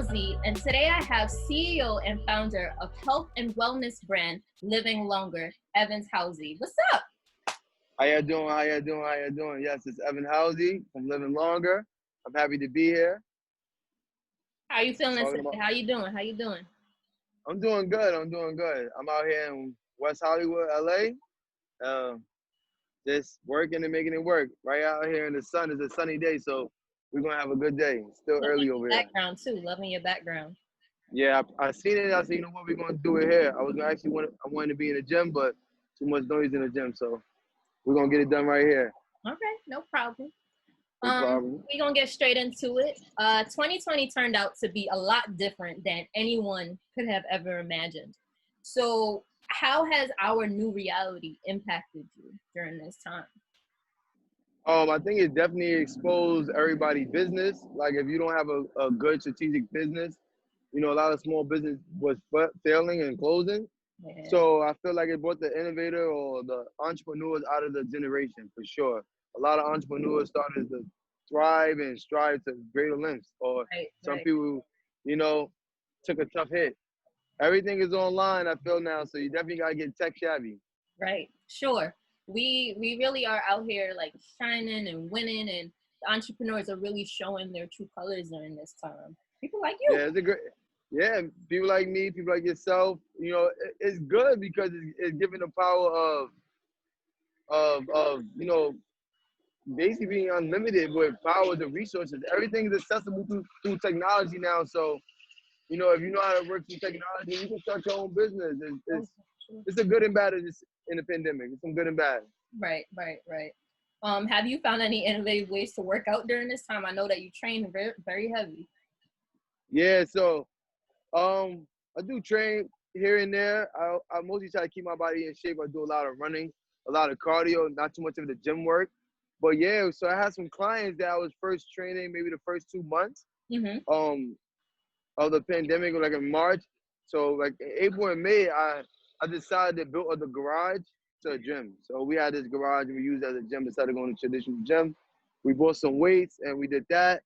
Z, and today I have CEO and founder of health and wellness brand Living Longer, Housey. What's up? How you doing? How you doing? How you doing? Yes, it's Evan Housey from Living Longer. I'm happy to be here. How you feeling Talking today? about, How you doing? How you doing? I'm doing good. I'm doing good. I'm out here in West Hollywood, LA. Just working and making it work. Right out here in the sun. It's a sunny day, so we're gonna have a good day. It's still Loving early your over here. background too. Loving your background. Yeah, I seen it. I said, you know what, we're gonna do it here. I wanted to be in the gym, but too much noise in the gym, so we're gonna get it done right here. Okay, no problem. No problem. We're gonna get straight into it. 2020 turned out to be a lot different than anyone could have ever imagined. So, how has our new reality impacted you during this time? I think it definitely exposed everybody's business. Like if you don't have a good strategic business, you know, a lot of small business was failing and closing. Yeah. So I feel like it brought the innovator or the entrepreneurs out of the generation for sure. A lot of entrepreneurs started to thrive and strive to greater lengths. Or some Right. people, you know, took a tough hit. Everything is online, I feel now, so you definitely gotta get tech savvy. Right. Sure. We really are out here like shining and winning, and the entrepreneurs are really showing their true colors during this time. People like you. Yeah, it's a great. Yeah, people like me, people like yourself. You know, it's good because it's giving the power of you know, basically being unlimited with powers and resources. Everything is accessible through technology now. So you know, if you know how to work through technology, you can start your own business. It's a good and bad in the pandemic. It's some good and bad. Right. Have you found any innovative ways to work out during this time? I know that you train very, very heavy. Yeah, so I do train here and there. I mostly try to keep my body in shape. I do a lot of running, a lot of cardio, not too much of the gym work. But yeah, so I had some clients that I was first training maybe the first 2 months Mm-hmm. of the pandemic, like in March. So like in April and May, I decided to build the garage to a gym. So we had this garage and we used it as a gym instead of going to traditional gym. We bought some weights and we did that.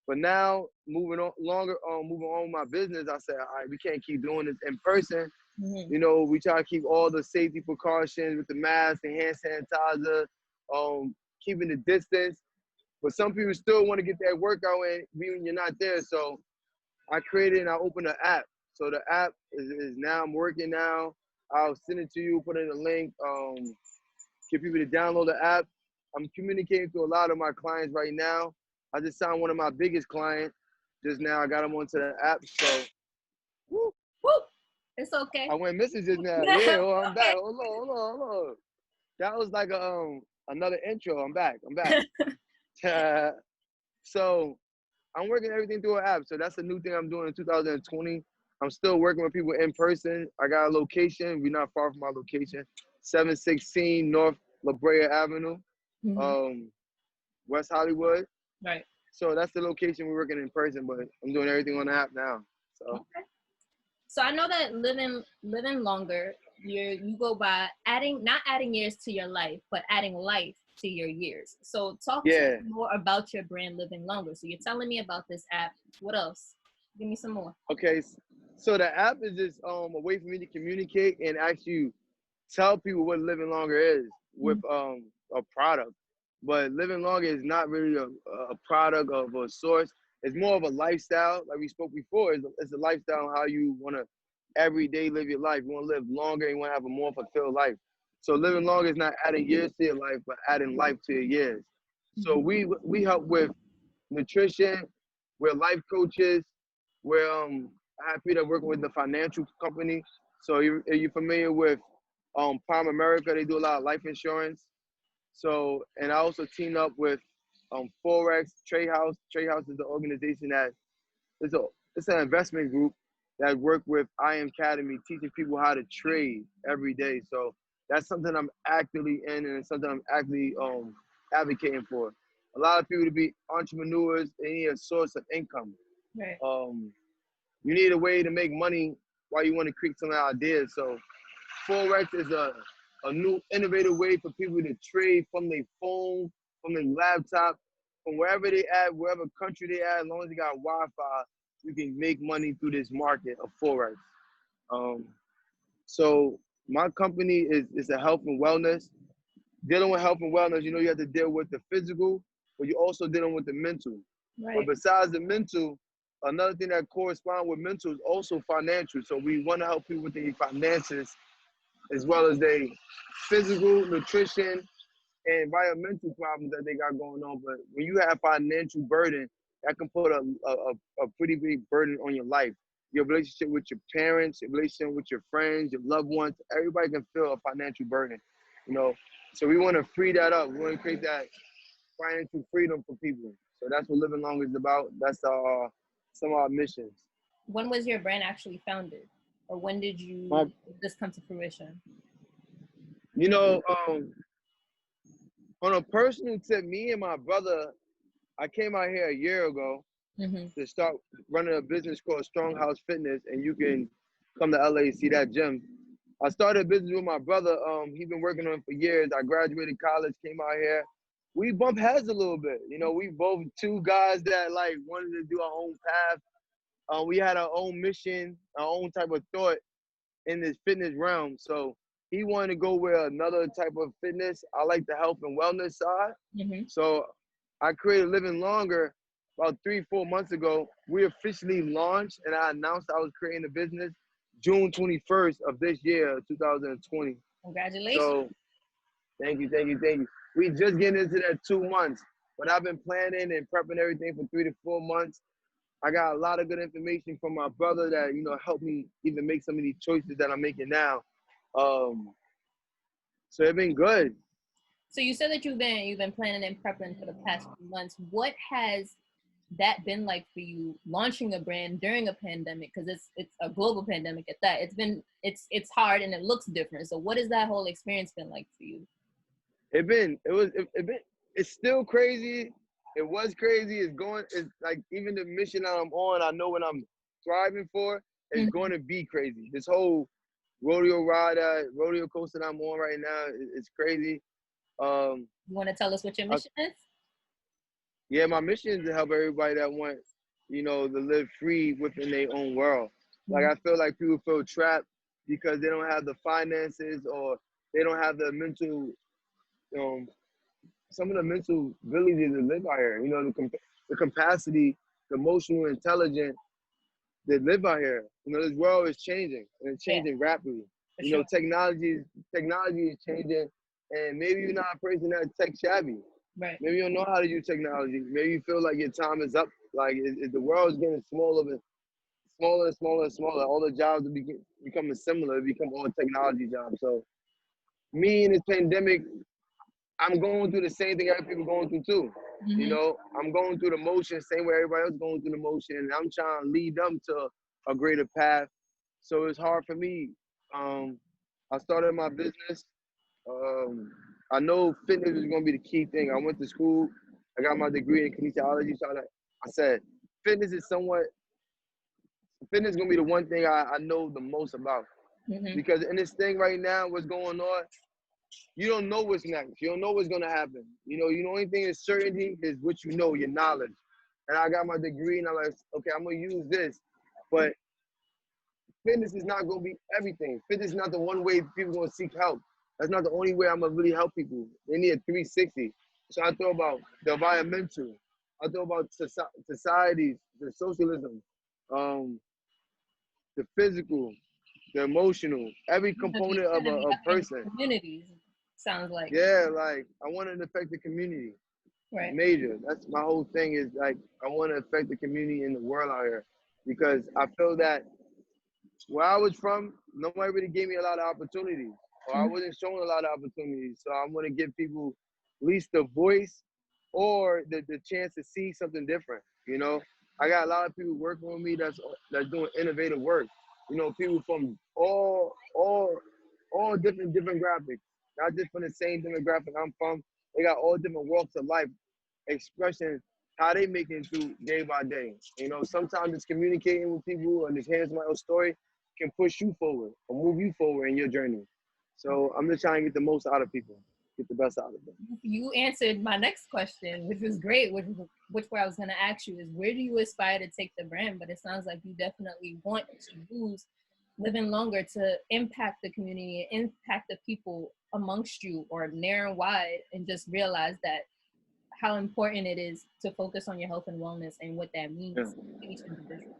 But now moving on with my business, I said, all right, we can't keep doing this in person. Mm-hmm. You know, we try to keep all the safety precautions with the mask, the hand sanitizer, keeping the distance. But some people still want to get that workout in when you're not there. So I created and I opened an app. So the app is now I'm working now. I'll send it to you, put in a link, get people to download the app. I'm communicating to a lot of my clients right now. I just signed one of my biggest clients just now. I got them onto the app. So woo, Whoop. It's okay. I went missing just now. Yeah, Yeah, well, I'm back. okay. Hold on. That was like another intro. I'm back. So I'm working everything through an app. So that's a new thing I'm doing in 2020. I'm still working with people in person. I got a location. We're not far from our location. 716 North La Brea Avenue, Mm-hmm. West Hollywood. Right. So that's the location we're working in person, but I'm doing everything on the app now. So Okay. So I know that living longer, you go by not adding years to your life, but adding life to your years. So talk to yeah. me more about your brand Living Longer. So you're telling me about this app. What else? Give me some more. Okay. So the app is just a way for me to communicate and actually tell people what living longer is with a product. But living longer is not really a product of a source. It's more of a lifestyle. Like we spoke before, it's a lifestyle on how you want to every day live your life. You want to live longer and you want to have a more fulfilled life. So living longer is not adding years to your life, but adding life to your years. So we help with nutrition, we're life coaches, we're happy to work with the financial company. So are you familiar with Prime America? They do a lot of life insurance. So, and I also teamed up with Forex Trade House. Trade House is the organization that it's an investment group that work with I Am Academy, teaching people how to trade every day. So that's something I'm actively in, and it's something I'm actively advocating for. A lot of people to be entrepreneurs, they need a source of income. Right. You need a way to make money while you want to create some ideas. So Forex is a new innovative way for people to trade from their phone, from their laptop, from wherever they at, wherever country they at, as long as they got Wi-Fi, you can make money through this market of forex. Um, so my company is a health and wellness. Dealing with health and wellness, you know, you have to deal with the physical, but you're also dealing with the mental. But Right. besides the mental, another thing that corresponds with mental is also financial. So we want to help people with their finances as well as their physical, nutrition, and environmental problems that they got going on. But when you have financial burden, that can put a pretty big burden on your life. Your relationship with your parents, your relationship with your friends, your loved ones, everybody can feel a financial burden, you know. So we want to free that up. We want to create that financial freedom for people. So that's what Living Longer is about. That's some of our missions. When was your brand actually founded, or when did My, this come to fruition? you know, on a personal tip, me and my brother, I came out here a year ago Mm-hmm. to start running a business called Strong House Fitness, and you can come to LA and see that gym. I started a business with my brother. He been working on it for years. I graduated college, came out here. We bump heads a little bit. You know, we both two guys that like wanted to do our own path. We had our own mission, our own type of thought in this fitness realm. So he wanted to go with another type of fitness. I like the health and wellness side. Mm-hmm. So I created Living Longer about 3-4 months ago. We officially launched and I announced I was creating the business June 21st of this year, 2020. Congratulations. So thank you, thank you, thank you. We just getting into that 2 months, but I've been planning and prepping everything for 3 to 4 months. I got a lot of good information from my brother that, you know, helped me even make some of these choices that I'm making now. Um, so it's been good. So you said that you've been planning and prepping for the past few months. What has that been like for you launching a brand during a pandemic? Because it's a global pandemic at that. It's hard and it looks different. So what has that whole experience been like for you? It's still crazy. It was crazy. It's like even the mission that I'm on, I know what I'm striving for is Mm-hmm. going to be crazy. This whole rodeo coaster that I'm on right now is crazy. You want to tell us what your I, mission is? yeah, my mission is to help everybody that wants, you know, to live free within their own world. Like Mm-hmm. I feel like people feel trapped because they don't have the finances or they don't have the mental, um, some of the mental ability to live out here. You know, the capacity, the emotional intelligence that live out here. You know, this world is changing and it's Yeah, changing rapidly. for You know, sure. technology is changing, and maybe you're not a person that's tech savvy. Right. Maybe you don't know how to use technology. Maybe you feel like your time is up. Like the world is getting smaller and smaller and smaller and smaller. All the jobs are becoming similar. It become all technology jobs. So me in this pandemic, I'm going through the same thing other people going through too. You Mm-hmm. know, I'm going through the motion, same way everybody else going through the motion, and I'm trying to lead them to a greater path. So it's hard for me. Um, I started my business. Um, I know fitness is going to be the key thing. I went to school. I got my degree in kinesiology. So I said, fitness is somewhat, fitness is going to be the one thing I know the most about. Mm-hmm. Because in this thing right now, what's going on, you don't know what's next. You don't know what's gonna happen. You know, only thing is certainty is what you know, your knowledge. And I got my degree, and I'm like, okay, I'm gonna use this. But fitness is not gonna be everything. Fitness is not the one way people gonna seek help. That's not the only way I'm gonna really help people. They need a 360. So I thought about the environmental. I thought about societies, the socialism, um, the physical, the emotional, every So you component of said a in person. communities. Sounds like. Yeah, like I want to affect the community. Right. Major. That's my whole thing is like I want to affect the community in the world out here because I feel that where I was from, nobody really gave me a lot of opportunities, or I Mm-hmm. wasn't shown a lot of opportunities. So I want to give people at least the voice or the chance to see something different. You know, I got a lot of people working with me that's doing innovative work. You know, people from all different demographics, not just from the same demographic I'm from. They got all different walks of life expressing how they making it through day by day. You know, sometimes it's communicating with people and just hearing somebody's story can push you forward or move you forward in your journey. So I'm just trying to get the most out of people. get the best out of them. You answered my next question, which was great, which where I was going to ask you is where do you aspire to take the brand? But it sounds like you definitely want to use living longer to impact the community, impact the people amongst you or near and wide, and just realize that how important it is to focus on your health and wellness and what that means Yeah. to each individual.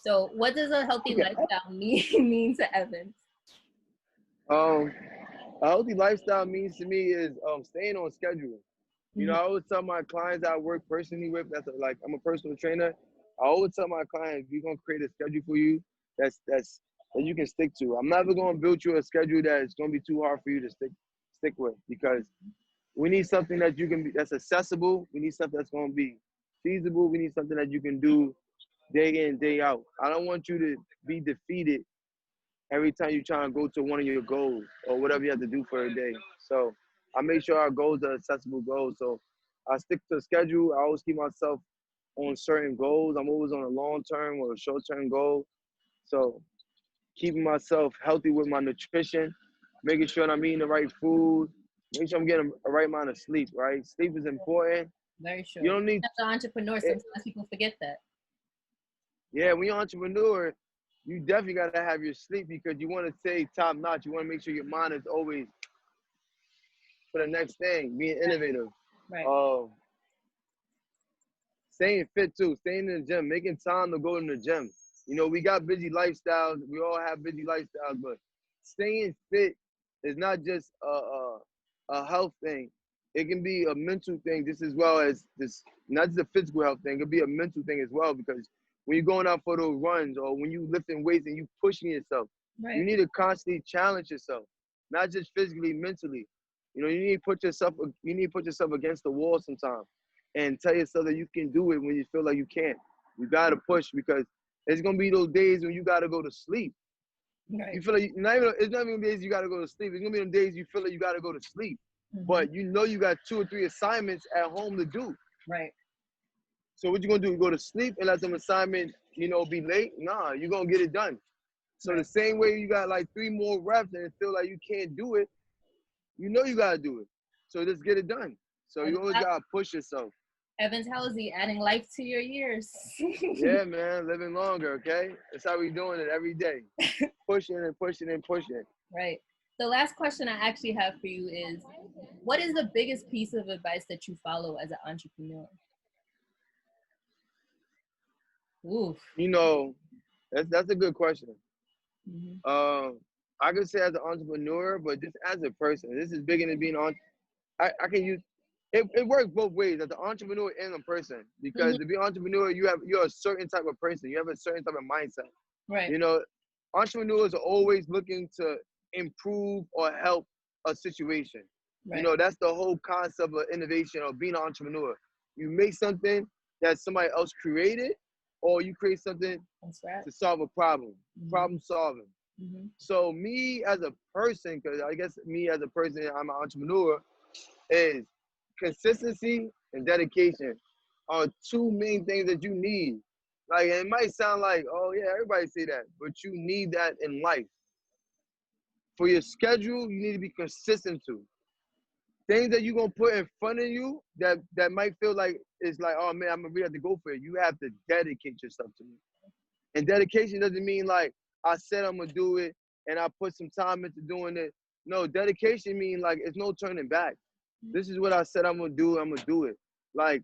So what does a healthy Okay. lifestyle mean to Evans? Um, a healthy lifestyle means to me is staying on schedule. You know, Mm-hmm. I always tell my clients I work personally with, like I'm a personal trainer. I always tell my clients, we're gonna create a schedule for you that you can stick to. I'm never gonna build you a schedule that's gonna be too hard for you to stick with, because we need something that you can be that's accessible. We need something that's gonna be feasible. We need something that you can do day in, day out. I don't want you to be defeated every time you try to go to one of your goals or whatever you have to do for a day. So I make sure our goals are accessible goals. So I stick to a schedule. I always keep myself on certain goals. I'm always on a long term or a short term goal. So keeping myself healthy with my nutrition, making sure I'm eating the right food, making sure I'm getting a right amount of sleep, right? Sleep is important. Very You sure. don't need As an entrepreneur, it. sometimes people forget that. Yeah, when you're an entrepreneur, you definitely got to have your sleep because you want to stay top notch. You want to make sure your mind is always for the next thing, being innovative. Right. Uh, Staying fit too, staying in the gym, making time to go in the gym. You know, we got busy lifestyles. We all have busy lifestyles, but staying fit is not just a health thing. It can be a mental thing just as well as this, not just a physical health thing. It can be a mental thing as well, because when you're going out for those runs or when you lifting weights and you pushing yourself, you Right. need to constantly challenge yourself, not just physically, mentally. You know, you need to put yourself against the wall sometimes and tell yourself that you can do it when you feel like you can't. You gotta push, because it's gonna be those days when you gotta go to sleep. Right. You feel like it's not even days you gotta go to sleep. It's gonna be them days you feel like you gotta go to sleep, Mm-hmm. but you know you got 2 or 3 assignments at home to do. Right. So what you gonna do? You go to sleep and let them assignment, be late? Nah, you're gonna get it done. So the Right. same way you got like 3 more reps and feel like you can't do it, you know you gotta do it. So just get it done. So you always gotta push yourself. Evans Housey, adding life to your years. Yeah, man, living longer, okay? That's how we doing it every day. Pushing and pushing and pushing. Right. The last question I actually have for you is, what is the biggest piece of advice that you follow as an entrepreneur? Oof. You know, that's a good question. Mm-hmm. I could say as an entrepreneur, but just as a person, this is bigger than being on. I can use it works both ways as an entrepreneur and a person, Mm-hmm. because to be an entrepreneur, you're a certain type of person. You have a certain type of mindset. Right. You know, entrepreneurs are always looking to improve or help a situation. You Right. know, that's the whole concept of innovation or being an entrepreneur. You make something that somebody else created, or you create something That's right. to solve a problem, Mm-hmm. problem solving. Mm-hmm. So me as a person, because I guess me as a person, I'm an entrepreneur, is consistency and dedication are 2 main things that you need. Like, it might sound like, oh yeah, everybody say that, but you need that in life. For your schedule, you need to be consistent to. Things that you're gonna put in front of you that might feel like it's like, oh man, I'm gonna really have to go for it. You have to dedicate yourself to it. And dedication doesn't mean like I said I'm gonna do it and I put some time into doing it. No, dedication means like it's no turning back. This is what I said I'm gonna do. I'm gonna do it. Like,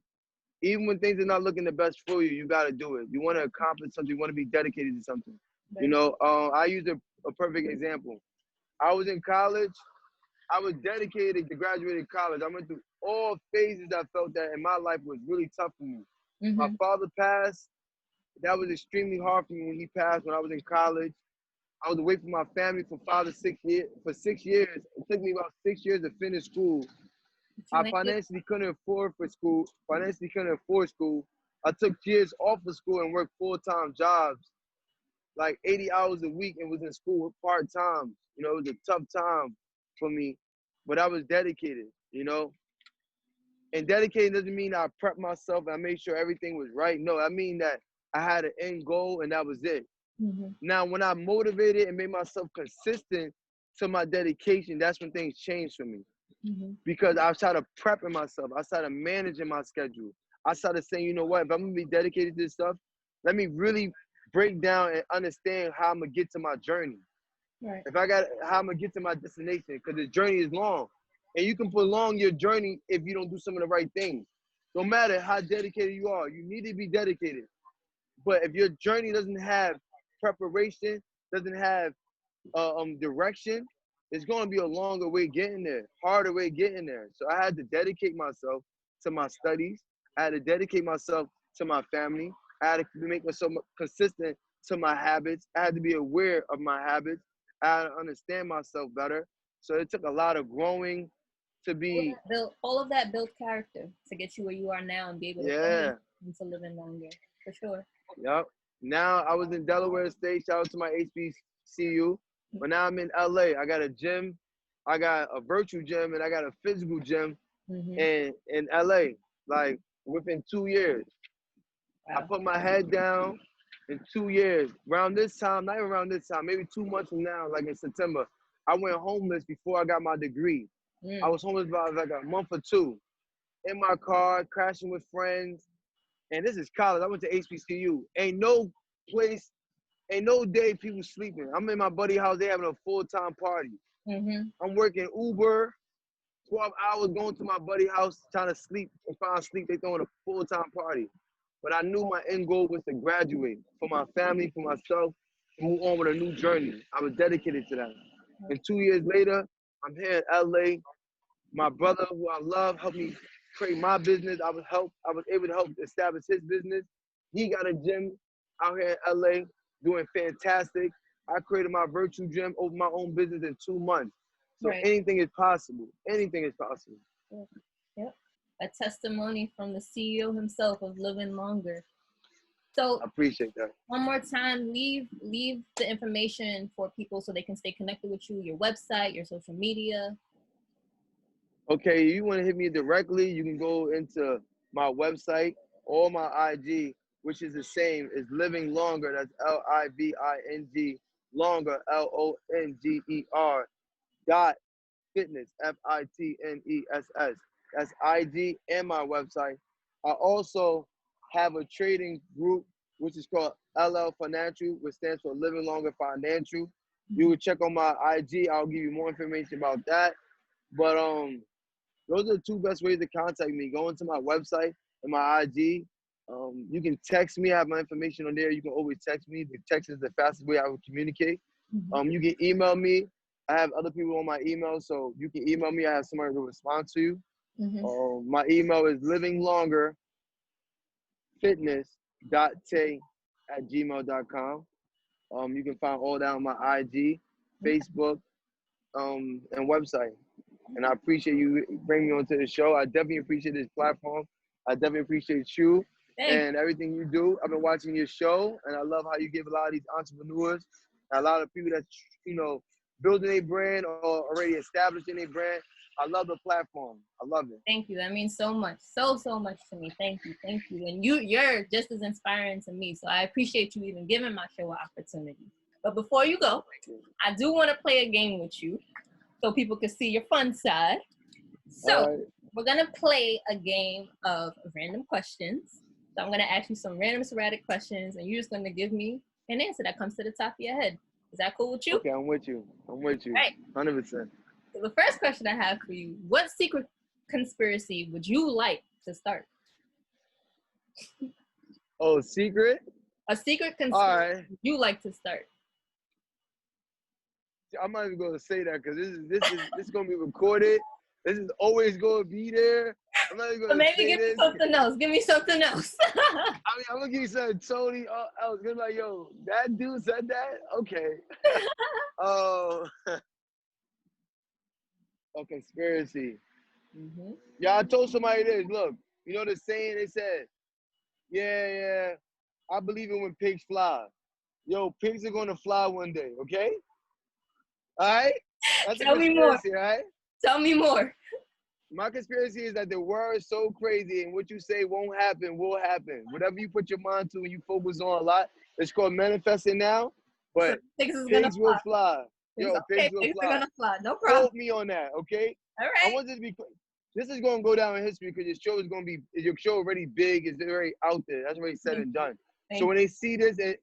even when things are not looking the best for you, you gotta do it. You want to accomplish something. You want to be dedicated to something. You Right. know, I use a perfect example. I was in college. I was dedicated to graduating college. I went through all phases. I felt that in my life was really tough for me. My Mm-hmm. father passed. That was extremely hard for me when he passed when I was in college. I was away from my family for 5 to 6 years. For 6 years, it took me about 6 years to finish school. You I landed. financially couldn't afford for school. Financially couldn't afford school. I took years off of school and worked full-time jobs, like 80 hours a week, and was in school part-time. You know, it was a tough time for me, but I was dedicated, you know? And dedicated doesn't mean I prepped myself and I made sure everything was right. No, I mean that I had an end goal and that was it. Mm-hmm. Now, when I motivated and made myself consistent to my dedication, that's when things changed for me. because I started prepping myself. I started managing my schedule. I started saying, you know what, if I'm gonna be dedicated to this stuff, let me really break down and understand how I'm gonna get to my journey. Right. If I got how I'm gonna get to my destination, because the journey is long, and you can prolong your journey if you don't do some of the right things. No matter how dedicated you are, you need to be dedicated. But if your journey doesn't have preparation, doesn't have direction, it's going to be a longer way getting there, harder way getting there. So I had to dedicate myself to my studies. I had to dedicate myself to my family. I had to make myself consistent to my habits. I had to be aware of my habits. I had to understand myself better. So it took a lot of growing to be. All of that built character to get you where you are now and be able to Yeah. into living longer, for sure. Yep. Now I was in Delaware State. Shout out to my HBCU. But now I'm in LA. I got a gym. I got a virtual gym and I got a physical gym in LA. Like within 2 years. Wow. I put my head down in 2 years. Around this time, not even around this time, maybe 2 months from now, like in September, I went homeless before I got my degree. I was homeless about like a month or two. In my car, crashing with friends. And this is college. I went to HBCU. Ain't no place, ain't no day people sleeping. I'm in my buddy's house. They having a full-time party. I'm working Uber, 12 hours going to my buddy's house trying to sleep and find sleep. They throwing a full-time party. But I knew my end goal was to graduate for my family, for myself, and move on with a new journey. I was dedicated to that. And 2 years later, I'm here in LA. My brother, who I love, helped me create my business. I was able to help establish his business. He got a gym out here in LA doing fantastic. I created my virtual gym, opened my own business in 2 months. So anything is possible. Anything is possible. Yep. A testimony from the CEO himself of living longer. So I appreciate that. One more time, leave the information for people so they can stay connected with you, your website, your social media. Okay, you want to hit me directly, you can go into my website or my IG, which is the same, is Living Longer. That's LIVING, longer, LONGER, .fitness, FITNESS. That's IG and my website. I also have a trading group, which is called LL Financial, which stands for Living Longer Financial. You would check on my IG. I'll give you more information about that. But those are the two best ways to contact me. Go into my website and my IG. You can text me. I have my information on there. You can always text me. The text is the fastest way I would communicate. You can email me. I have other people on my email, so you can email me. I have somebody to respond to you. My email is livinglongerfitness.tay@gmail.com. You can find all that on my IG, Facebook, and website. And I appreciate you bringing me onto the show. I definitely appreciate this platform. I definitely appreciate you and everything you do. I've been watching your show, and I love how you give a lot of these entrepreneurs, a lot of people that, building a brand or already establishing a brand. I love the platform. I love it. Thank you. That means so much. So much to me. Thank you. And you're just as inspiring to me. So I appreciate you even giving my show an opportunity. But before you go, I do want to play a game with you so people can see your fun side. So we're going to play a game of random questions. So I'm going to ask you some random sporadic questions, and you're just going to give me an answer that comes to the top of your head. Is that cool with you? Okay, I'm with you. Right. 100%. So the first question I have for you, what secret conspiracy would you like to start? Oh, secret? A secret conspiracy you like to start. I'm not even going to say that because this is going to be recorded. This is always going to be there. I'm not even going to say this. Give me something else. I mean, I'm going to give you something totally else. It's like, yo, that dude said that? Okay. Oh. A conspiracy. Yeah, I told somebody this. Look, you know the saying they said, yeah, I believe in when pigs fly. Yo, pigs are going to fly one day, okay? All right? That's Tell me more. Right? Tell me more. My conspiracy is that the world is so crazy and what you say won't happen will happen. Whatever you put your mind to and you focus on a lot, it's called manifesting now, but so pigs will fly. Yo, pigs will fly. Are gonna fly. No problem. Quote me on that, okay? All I right. want this to be. This is going to go down in history because your show already big. It's already out there. That's already said Thank and you. done. So Thank when you. they see this and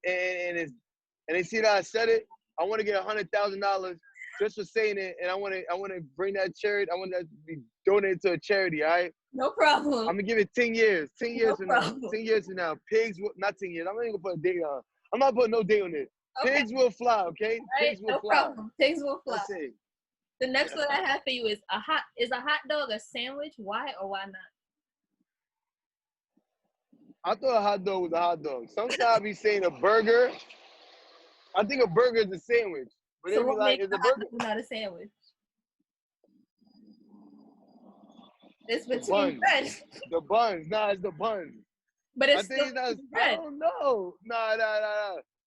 they see that I said it, I want to get $100,000 just for saying it, and I want to bring that charity. I want that to be donated to a charity. All right. No problem. I'm gonna give it 10 years. 10 years No from now. problem. 10 years from now. Pigs will not 10 years. I'm not even gonna put a date on. I'm not putting no date on it. Okay. Pigs will fly, okay? All right. Pigs will No fly. problem. Pigs will fly. That's it. The next one I have for you is a hot dog a sandwich? Why or why not? I thought a hot dog was a hot dog. Sometimes I be saying a burger. I think a burger is a sandwich. But So they be what like, makes it's a a hot burger. dog not a sandwich? It's The between buns. bread. The buns. Nah, it's the buns. But I it's think still it's not. I bread. don't know. Nah.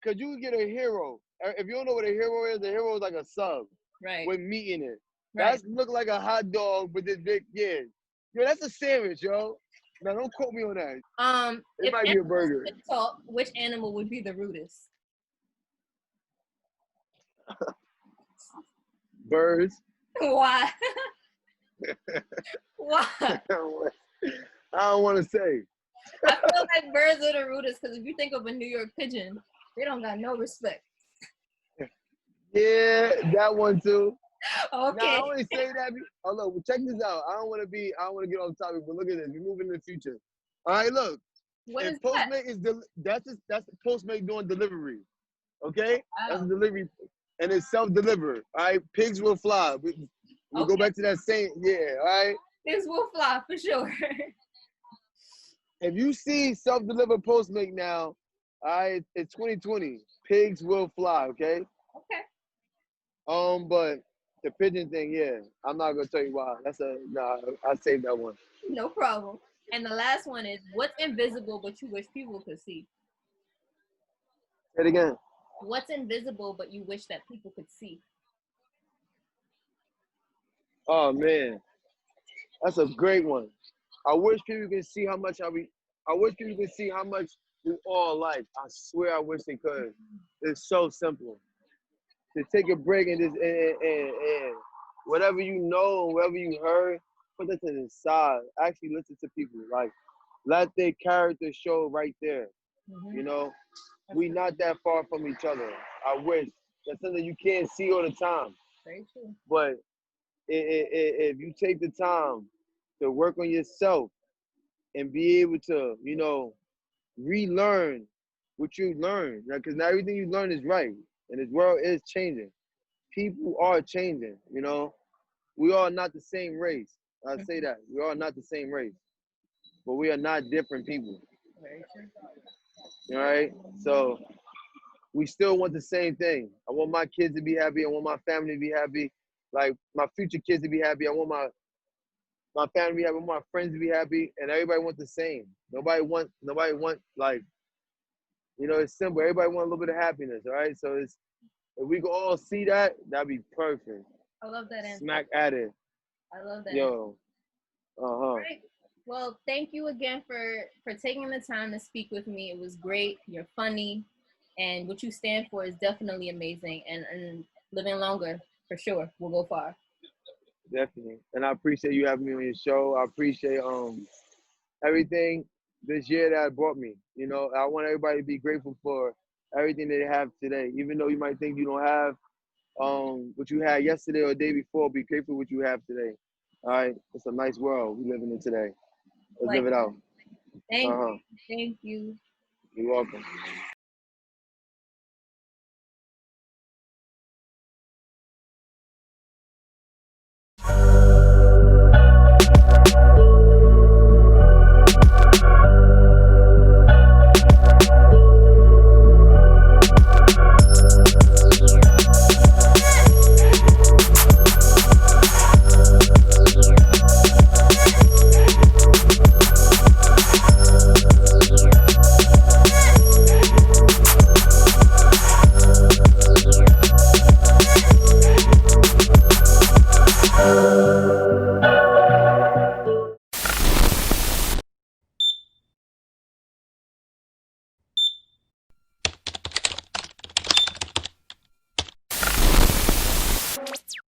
Cause you can get a hero. If you don't know what a hero is like a sub Right. with meat in it. Right. That's look like a hot dog with this big, yeah. Yo, that's a sandwich, yo. Now don't quote me on that. It If might be a burger. animals could talk, which animal would be the rudest? Birds. Why? Why? I don't want to say. I feel like birds are the rudest because if you think of a New York pigeon, they don't got no respect. Yeah, that one too. Okay. Now I only say that. Oh look, well, check this out. I don't want to get off topic, but look at this. We're moving in the future. All right, look. What is Postmate is that's Postmate doing delivery. Okay, that's a Wow. delivery, and it's self-deliver. All right, pigs will fly. We'll go back to that same. Yeah, all right. Pigs will fly for sure. If you see self-deliver Postmate now, all right, it's 2020. Pigs will fly. Okay. Okay. But the pigeon thing, yeah, I'm not gonna tell you why. I saved that one. No problem. And the last one is what's invisible but you wish people could see? Say it again. What's invisible but you wish that people could see? Oh man, that's a great one. I wish people can see how much I wish people can see how much we all like. I swear, I wish they could. It's so simple. To take a break and just and whatever you know, whatever you heard, put that to the side. Actually, listen to people. Like, let their character show right there. Mm-hmm. You know, we not that far from each other. I wish that's something you can't see all the time. Very true. But if you take the time to work on yourself and be able to, you know, relearn what you learned, because not everything you learn is right, and this world is changing. People are changing. You know, we are not the same race. I say that we are not the same race, but we are not different people. Very true. All right, so we still want the same thing. I want my kids to be happy. I want my family to be happy. Like my future kids to be happy. I want my family to be happy. I want my friends to be happy, and everybody wants the same. Nobody want like, you know, it's simple. Everybody want a little bit of happiness. All right, so it's if we could all see that, that'd be perfect. I love that answer. Smack at it. I love that. Yo. Right. Well, thank you again for taking the time to speak with me. It was great. You're funny, and what you stand for is definitely amazing. And living longer for sure will go far. Definitely, and I appreciate you having me on your show. I appreciate everything this year that brought me. You know, I want everybody to be grateful for everything that they have today, even though you might think you don't have what you had yesterday or the day before. Be grateful for what you have today. All right, it's a nice world we living in today. Let's live it out. Thank you. Thank you. You're welcome. Yeah.